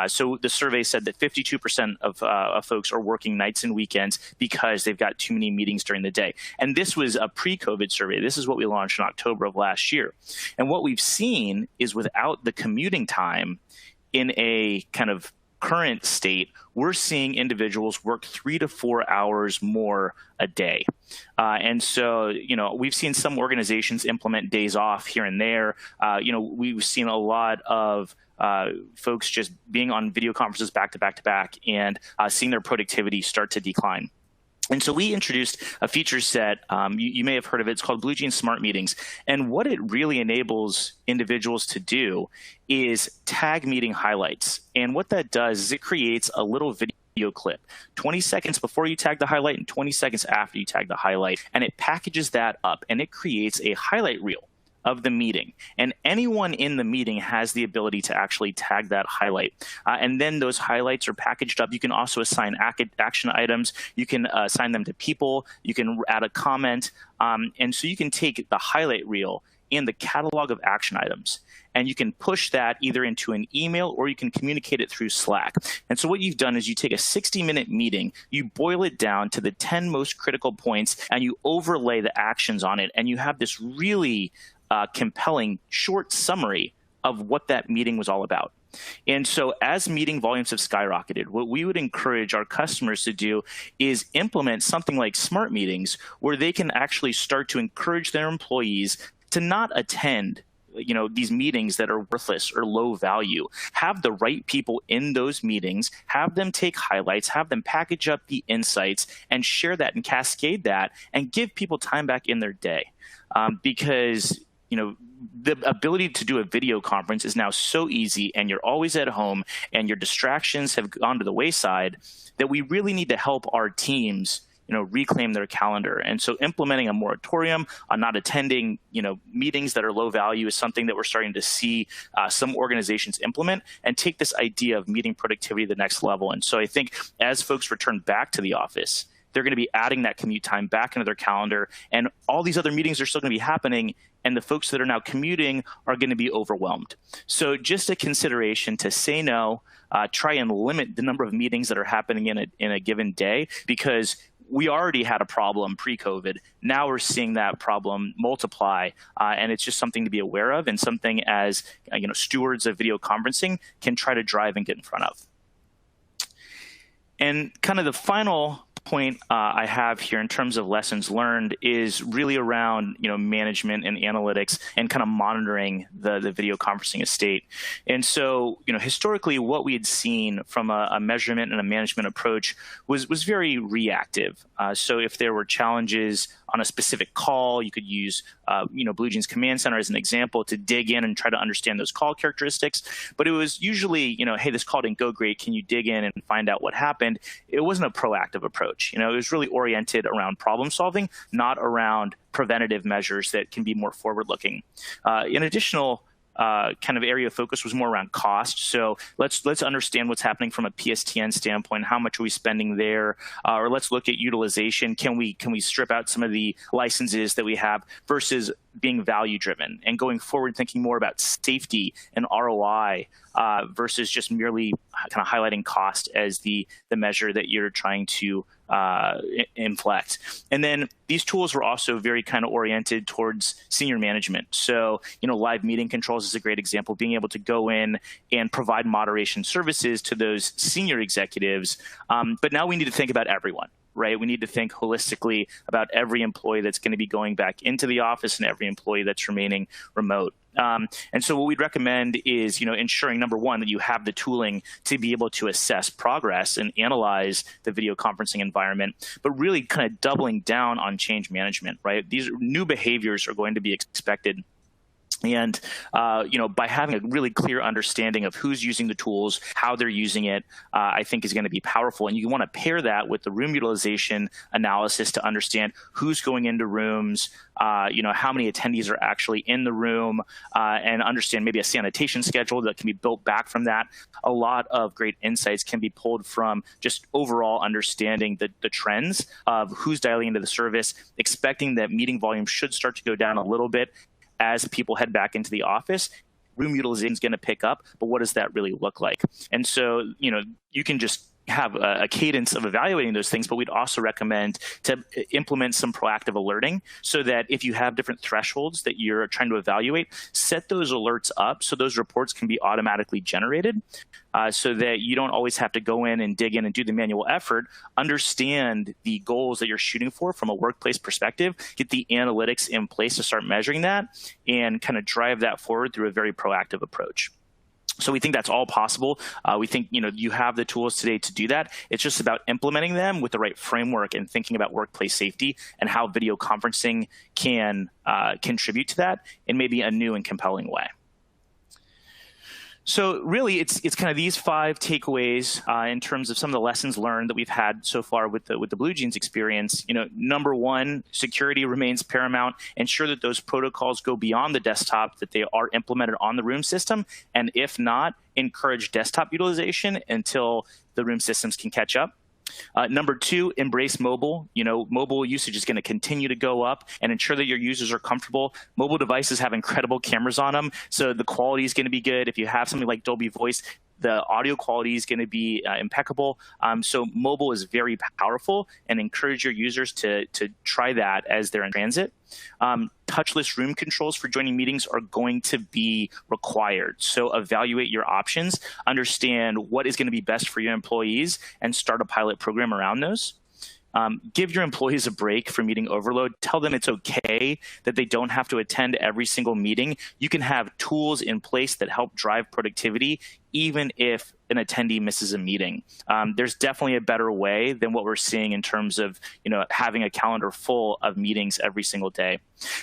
So the survey said that 52% of folks are working nights and weekends because they've got too many meetings during the day. And this was a pre-COVID survey. This is what we launched in October of last year. And what we've seen is without the commuting time in a kind of current state, we're seeing individuals work 3 to 4 hours more a day. And so, we've seen some organizations implement days off here and there. We've seen a lot of folks just being on video conferences back to back to back and seeing their productivity start to decline. And so we introduced a feature set, you may have heard of it, it's called Blue Jeans Smart Meetings. And what it really enables individuals to do is tag meeting highlights. And what that does is it creates a little video clip, 20 seconds before you tag the highlight and 20 seconds after you tag the highlight. And it packages that up and it creates a highlight reel of the meeting. And anyone in the meeting has the ability to actually tag that highlight. And then those highlights are packaged up. You can also assign action items. You can assign them to people. You can add a comment. And so you can take the highlight reel in the catalog of action items, and you can push that either into an email or you can communicate it through Slack. And so what you've done is you take a 60-minute meeting, you boil it down to the 10 most critical points, and you overlay the actions on it, and you have this really compelling short summary of what that meeting was all about. And so as meeting volumes have skyrocketed, what we would encourage our customers to do is implement something like smart meetings where they can actually start to encourage their employees to not attend these meetings that are worthless or low value. Have the right people in those meetings, have them take highlights, have them package up the insights and share that and cascade that and give people time back in their day. Because the ability to do a video conference is now so easy and you're always at home and your distractions have gone to the wayside that we really need to help our teams reclaim their calendar. And so implementing a moratorium on not attending, meetings that are low value is something that we're starting to see some organizations implement and take this idea of meeting productivity to the next level. And so I think as folks return back to the office, they're going to be adding that commute time back into their calendar, and all these other meetings are still going to be happening, and the folks that are now commuting are going to be overwhelmed. So just a consideration to say no, try and limit the number of meetings that are happening in a given day, because we already had a problem pre-COVID. Now we're seeing that problem multiply, and it's just something to be aware of, and something as stewards of video conferencing can try to drive and get in front of. And kind of the final point I have here in terms of lessons learned is really around management and analytics and kind of monitoring the video conferencing estate. And so historically what we had seen from a measurement and a management approach was very reactive. So if there were challenges on a specific call. You could use, BlueJeans Command Center as an example to dig in and try to understand those call characteristics. But it was usually, hey, this call didn't go great. Can you dig in and find out what happened? It wasn't a proactive approach. It was really oriented around problem solving, not around preventative measures that can be more forward-looking. An additional kind of area of focus was more around cost. So let's understand what's happening from a PSTN standpoint. How much are we spending there? Or let's look at utilization. Can we strip out some of the licenses that we have versus being value driven and going forward thinking more about safety and ROI versus just merely kind of highlighting cost as the measure that you're trying to inflect. And then these tools were also very kind of oriented towards senior management. So, live meeting controls is a great example, being able to go in and provide moderation services to those senior executives. But now we need to think about everyone. Right? We need to think holistically about every employee that's going to be going back into the office and every employee that's remaining remote. And so what we'd recommend is, ensuring, number one, that you have the tooling to be able to assess progress and analyze the video conferencing environment, but really kind of doubling down on change management, right? These new behaviors are going to be expected. And, by having a really clear understanding of who's using the tools, how they're using it, I think is going to be powerful. And you want to pair that with the room utilization analysis to understand who's going into rooms, how many attendees are actually in the room, and understand maybe a sanitation schedule that can be built back from that. A lot of great insights can be pulled from just overall understanding the trends of who's dialing into the service, expecting that meeting volume should start to go down a little bit as people head back into the office. Room utilization is going to pick up, but what does that really look like? And so, you can just have a cadence of evaluating those things, but we'd also recommend to implement some proactive alerting so that if you have different thresholds that you're trying to evaluate, set those alerts up so those reports can be automatically generated so that you don't always have to go in and dig in and do the manual effort. Understand the goals that you're shooting for from a workplace perspective, get the analytics in place to start measuring that, and kind of drive that forward through a very proactive approach. So we think that's all possible. We think, you have the tools today to do that. It's just about implementing them with the right framework and thinking about workplace safety and how video conferencing can contribute to that in maybe a new and compelling way. So really, it's kind of these 5 takeaways in terms of some of the lessons learned that we've had so far with the BlueJeans experience. Number one, security remains paramount. Ensure that those protocols go beyond the desktop, that they are implemented on the room system, and if not, encourage desktop utilization until the room systems can catch up. Number 2, embrace mobile. Mobile usage is going to continue to go up, and ensure that your users are comfortable. Mobile devices have incredible cameras on them, so the quality is going to be good. If you have something like Dolby Voice, the audio quality is going to be impeccable. So mobile is very powerful, and encourage your users to try that as they're in transit. Touchless room controls for joining meetings are going to be required. So evaluate your options, understand what is going to be best for your employees, and start a pilot program around those. Give your employees a break from meeting overload. Tell them it's okay that they don't have to attend every single meeting. You can have tools in place that help drive productivity, even if an attendee misses a meeting. There's definitely a better way than what we're seeing in terms of having a calendar full of meetings every single day.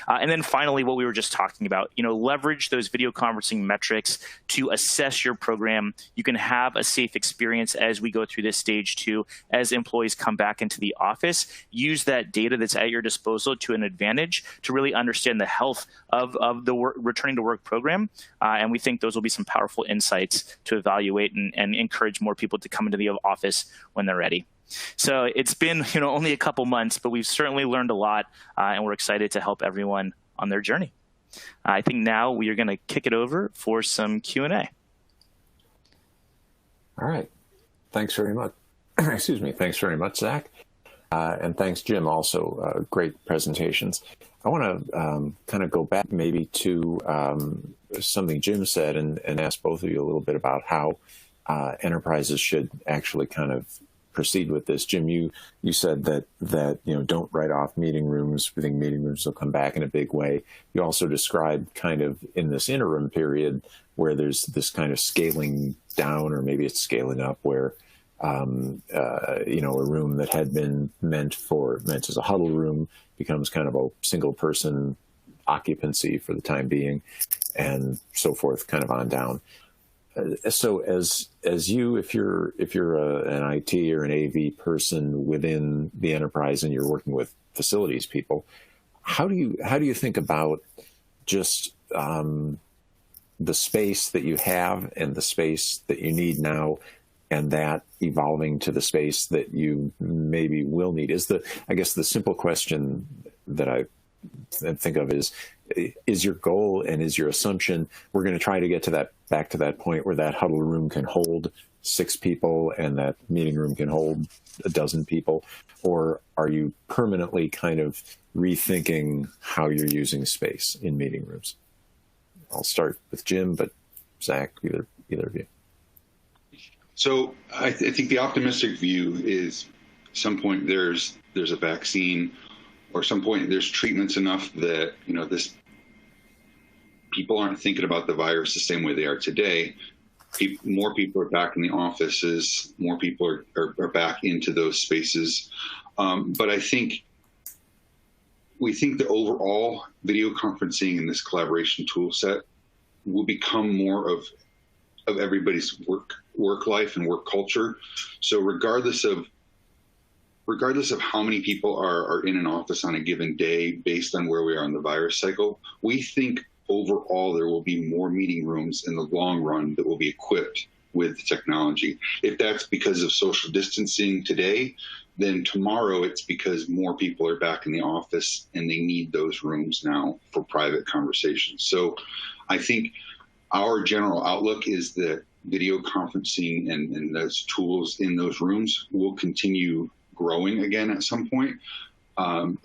And then finally, what we were just talking about, leverage those video conferencing metrics to assess your program. You can have a safe experience as we go through this stage 2, as employees come back into the office. Use that data that's at your disposal to an advantage to really understand the health of the returning to work program. And we think those will be some powerful insights to evaluate and encourage more people to come into the office when they're ready. So it's been only a couple months, but we've certainly learned a lot, and we're excited to help everyone on their journey. I think now we are going to kick it over for some Q&A. All right. Thanks very much. Excuse me. Thanks very much, Zach. And thanks, Jim, also. Great presentations. I want to kind of go back maybe to something Jim said and ask both of you a little bit about how enterprises should actually kind of proceed with this. Jim, you said that don't write off meeting rooms. We think meeting rooms will come back in a big way. You also described kind of in this interim period where there's this kind of scaling down, or maybe it's scaling up, where a room that had been meant as a huddle room becomes kind of a single person occupancy for the time being, and so forth, kind of on down. So as you, if you're an IT or an AV person within the enterprise and you're working with facilities people, how do you think about just the space that you have and the space that you need now, and that evolving to the space that you maybe will need? I guess the simple question that I think of is your goal and is your assumption we're going to try to get to back to that point where that huddle room can hold 6 people and that meeting room can hold 12 people? Or are you permanently kind of rethinking how you're using space in meeting rooms? I'll start with Jim, but Zach, either of you. So I think the optimistic view is some point there's a vaccine, or some point there's treatments enough that, people aren't thinking about the virus the same way they are today. More people are back in the offices, more people are back into those spaces. But we think the overall video conferencing and this collaboration tool set will become more of everybody's work life and work culture. So regardless of how many people are in an office on a given day, based on where we are in the virus cycle, we think overall there will be more meeting rooms in the long run that will be equipped with technology. If that's because of social distancing today, then tomorrow it's because more people are back in the office and they need those rooms now for private conversations. So I think our general outlook is that video conferencing and those tools in those rooms will continue growing again at some point,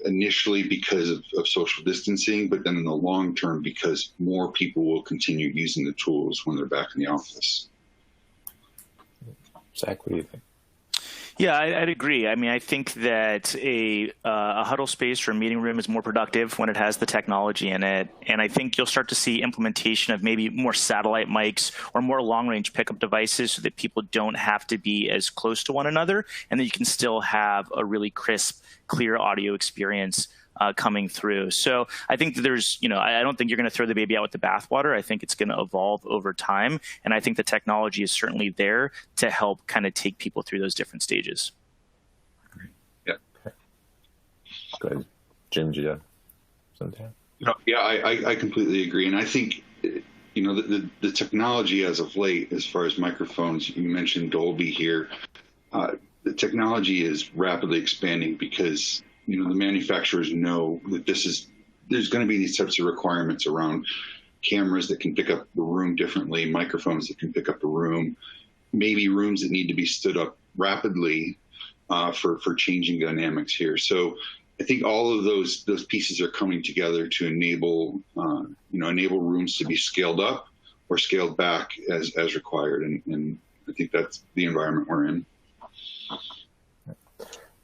initially because of social distancing, but then in the long term because more people will continue using the tools when they're back in the office. Zach, what do you think? Yeah, I'd agree. I mean, I think that a huddle space or a meeting room is more productive when it has the technology in it. And I think you'll start to see implementation of maybe more satellite mics or more long-range pickup devices so that people don't have to be as close to one another, and that you can still have a really crisp, clear audio experience coming through. So I think that there's, I don't think you're going to throw the baby out with the bathwater. I think it's going to evolve over time. And I think the technology is certainly there to help kind of take people through those different stages. Yeah. Go ahead. Jim, do you have something? Yeah, I completely agree. And I think, the technology as of late, as far as microphones, you mentioned Dolby here, the technology is rapidly expanding because the manufacturers know that there's going to be these types of requirements around cameras that can pick up the room differently, microphones that can pick up the room, maybe rooms that need to be stood up rapidly for changing dynamics here. So I think all of those pieces are coming together to enable rooms to be scaled up or scaled back as required. And I think that's the environment we're in.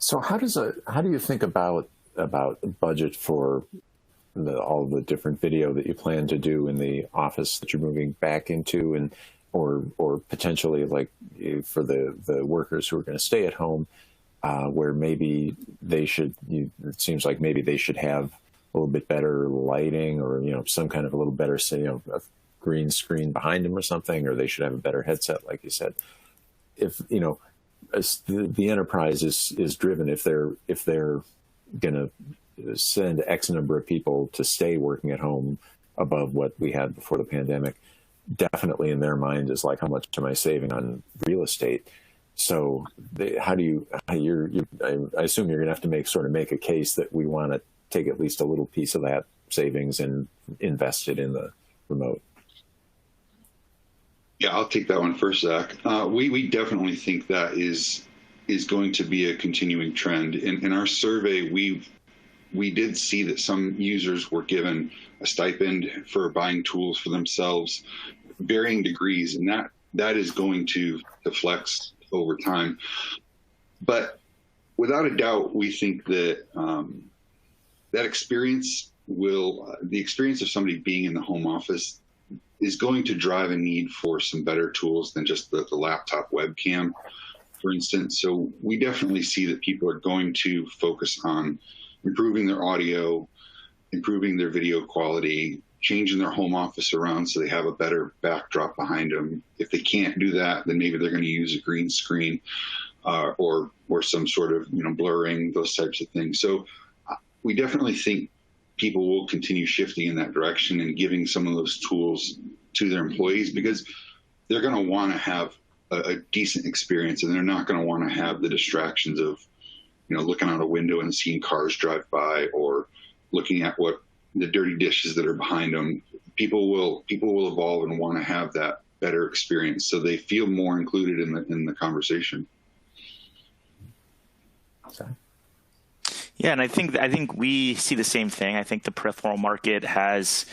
So how do you think about budget for all the different video that you plan to do in the office that you're moving back into, and or potentially like for the workers who are going to stay at home, where maybe it seems like maybe they should have a little bit better lighting, or some kind of a little better a green screen behind them or something, or they should have a better headset, like you said. If the enterprise is driven, if they're going to send X number of people to stay working at home above what we had before the pandemic, definitely in their mind is like, how much am I saving on real estate? So I assume you're going to have to make a case that we want to take at least a little piece of that savings and invest it in the remote. Yeah, I'll take that one first, Zach. We definitely think that is going to be a continuing trend. In our survey, we did see that some users were given a stipend for buying tools for themselves, varying degrees, and that is going to flex over time. But without a doubt, we think that that experience the experience of somebody being in the home office is going to drive a need for some better tools than just the laptop webcam, for instance. So we definitely see that people are going to focus on improving their audio, improving their video quality, changing their home office around so they have a better backdrop behind them. If they can't do that, then maybe they're going to use a green screen or some sort of blurring, those types of things. So we definitely think people will continue shifting in that direction and giving some of those tools to their employees, because they're going to want to have a decent experience, and they're not going to want to have the distractions of looking out a window and seeing cars drive by, or looking at what the dirty dishes that are behind them. People will evolve and want to have that better experience, so they feel more included in the conversation. Sorry. Yeah, and I think we see the same thing. I think the peripheral market has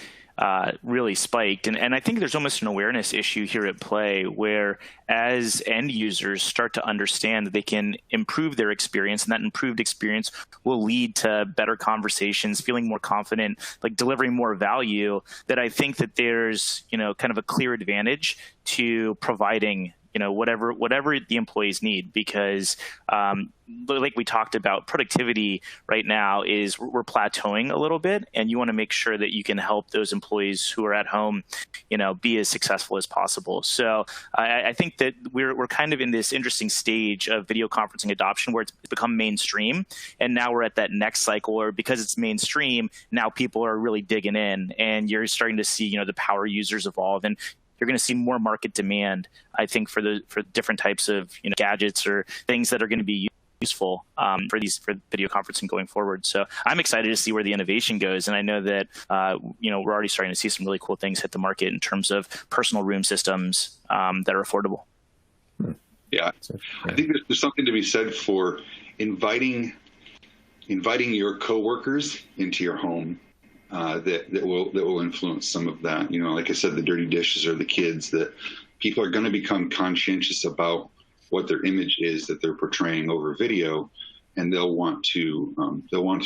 really spiked, and I think there's almost an awareness issue here at play, where as end users start to understand that they can improve their experience, and that improved experience will lead to better conversations, feeling more confident, like delivering more value, that I think that there's kind of a clear advantage to providing whatever the employees need, because like we talked about, productivity right now is we're plateauing a little bit, and you want to make sure that you can help those employees who are at home, be as successful as possible. So I think that we're kind of in this interesting stage of video conferencing adoption where it's become mainstream, and now we're at that next cycle where, because it's mainstream, now people are really digging in, and you're starting to see the power users evolve, and you're going to see more market demand, I think, for different types of gadgets or things that are going to be useful for video conferencing going forward. So I'm excited to see where the innovation goes, and I know that we're already starting to see some really cool things hit the market in terms of personal room systems that are affordable. Yeah, I think there's something to be said for inviting your coworkers into your home. That will influence some of that. Like I said, the dirty dishes or the kids, that people are going to become conscientious about what their image is that they're portraying over video, and they'll want to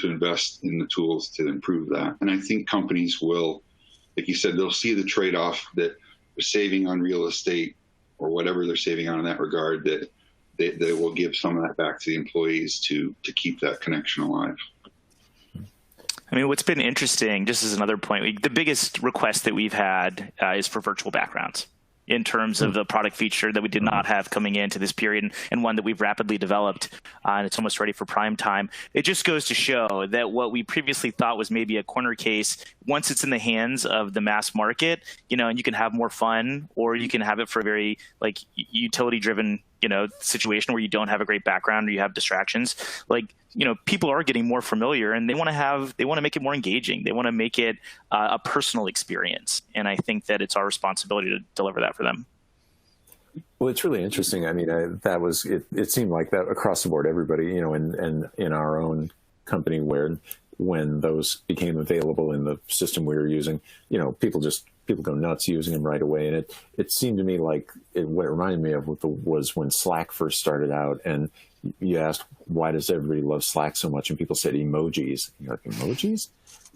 invest in the tools to improve that. And I think companies will, like you said, they'll see the trade-off that they're saving on real estate or whatever they're saving on in that regard, that they will give some of that back to the employees to keep that connection alive. I mean, what's been interesting, just as another point, the biggest request that we've had is for virtual backgrounds, in terms of the product feature that we did not have coming into this period, and one that we've rapidly developed, and it's almost ready for prime time. It just goes to show that what we previously thought was maybe a corner case, once it's in the hands of the mass market, and you can have more fun, or you can have it for a very utility-driven situation where you don't have a great background or you have distractions. People are getting more familiar, and they want to make it more engaging. They want to make it a personal experience. And I think that it's our responsibility to deliver that for them. Well, it's really interesting. I mean, it seemed like that across the board, everybody, and in our own company, where when those became available in the system we were using, people go nuts using them right away. And it seemed to me like what it reminded me of was when Slack first started out, and you asked, why does everybody love Slack so much? And people said emojis. You're like, emojis?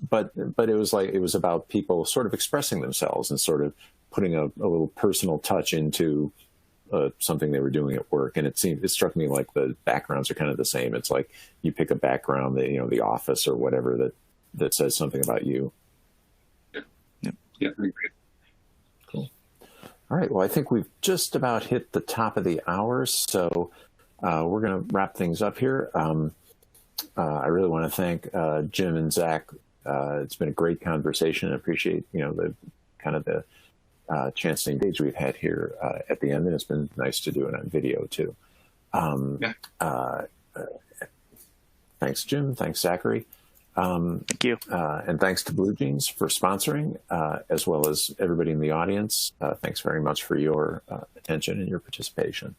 But it was about people sort of expressing themselves and sort of putting a little personal touch into something they were doing at work. And it struck me like the backgrounds are kind of the same. It's like you pick a background that, the office or whatever that says something about you. Yeah, I agree. Cool. All right. Well, I think we've just about hit the top of the hour, so we're going to wrap things up here. I really want to thank Jim and Zach. It's been a great conversation. I appreciate the chance to engage we've had here at the end, and it's been nice to do it on video too. Thanks, Jim. Thanks, Zachary. Thank you. And thanks to Blue Jeans for sponsoring, as well as everybody in the audience. Thanks very much for your attention and your participation.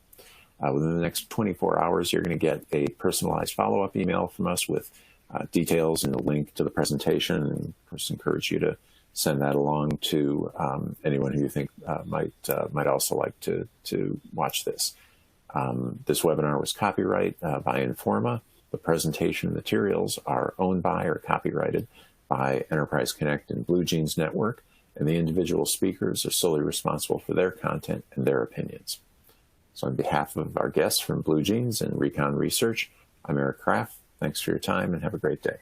Within the next 24 hours, you're going to get a personalized follow-up email from us with details and a link to the presentation. And of course, encourage you to send that along to anyone who you think might also like to watch this. This webinar was copyright by Informa. The presentation materials are owned by or copyrighted by Enterprise Connect and Blue Jeans Network, and the individual speakers are solely responsible for their content and their opinions. So on behalf of our guests from Blue Jeans and Recon Research, I'm Eric Kraft. Thanks for your time and have a great day.